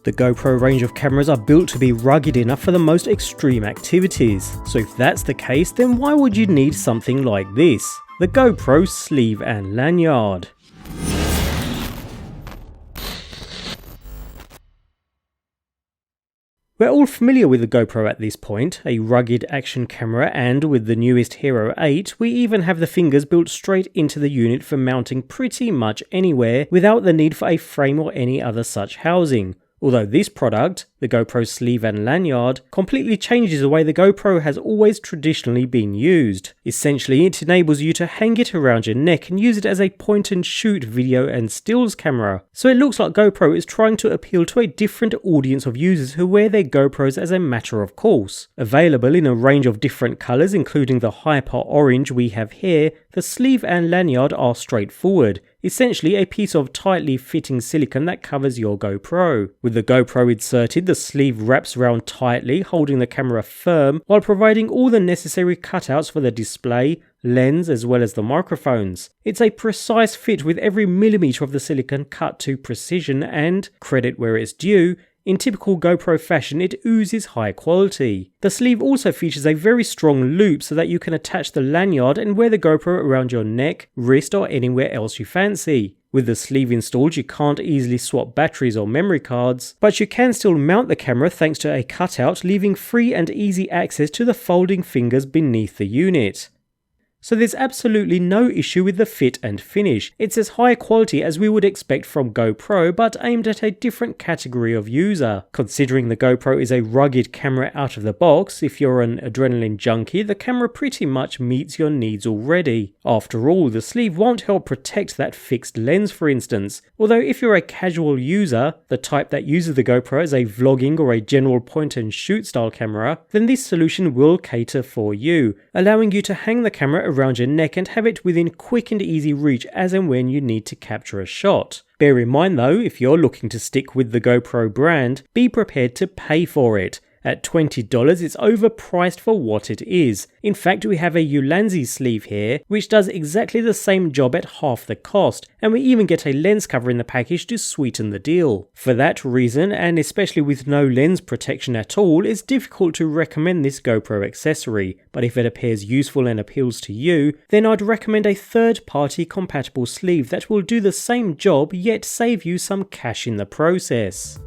The GoPro range of cameras are built to be rugged enough for the most extreme activities, so if that's the case, then why would you need something like this? The GoPro Sleeve and Lanyard. We're all familiar with the GoPro at this point, a rugged action camera, and with the newest HERO8, we even have the fingers built straight into the unit for mounting pretty much anywhere without the need for a frame or any other such housing. Although this product, the GoPro Sleeve and Lanyard, completely changes the way the GoPro has always traditionally been used. Essentially, it enables you to hang it around your neck and use it as a point and shoot video and stills camera. So it looks like GoPro is trying to appeal to a different audience of users who wear their GoPros as a matter of course. Available in a range of different colours, including the hyper orange we have here, the sleeve and lanyard are straightforward. Essentially a piece of tightly fitting silicone that covers your GoPro. With the GoPro inserted, the sleeve wraps around tightly, holding the camera firm while providing all the necessary cutouts for the display, lens as well as the microphones. It's a precise fit with every millimetre of the silicone cut to precision and, credit where it's due, in typical GoPro fashion, it oozes high quality. The sleeve also features a very strong loop so that you can attach the lanyard and wear the GoPro around your neck, wrist or anywhere else you fancy. With the sleeve installed, you can't easily swap batteries or memory cards, but you can still mount the camera thanks to a cutout, leaving free and easy access to the folding fingers beneath the unit. So there's absolutely no issue with the fit and finish. It's as high quality as we would expect from GoPro, but aimed at a different category of user. Considering the GoPro is a rugged camera out of the box, if you're an adrenaline junkie, the camera pretty much meets your needs already. After all, the sleeve won't help protect that fixed lens, for instance. Although if you're a casual user, the type that uses the GoPro as a vlogging or a general point and shoot style camera, then this solution will cater for you, allowing you to hang the camera around your neck and have it within quick and easy reach as and when you need to capture a shot. Bear in mind though, if you're looking to stick with the GoPro brand, be prepared to pay for it. At $20, it's overpriced for what it is. In fact, we have a Ulanzi sleeve here, which does exactly the same job at half the cost, and we even get a lens cover in the package to sweeten the deal. For that reason, and especially with no lens protection at all, it's difficult to recommend this GoPro accessory, but if it appears useful and appeals to you, then I'd recommend a third-party compatible sleeve that will do the same job yet save you some cash in the process.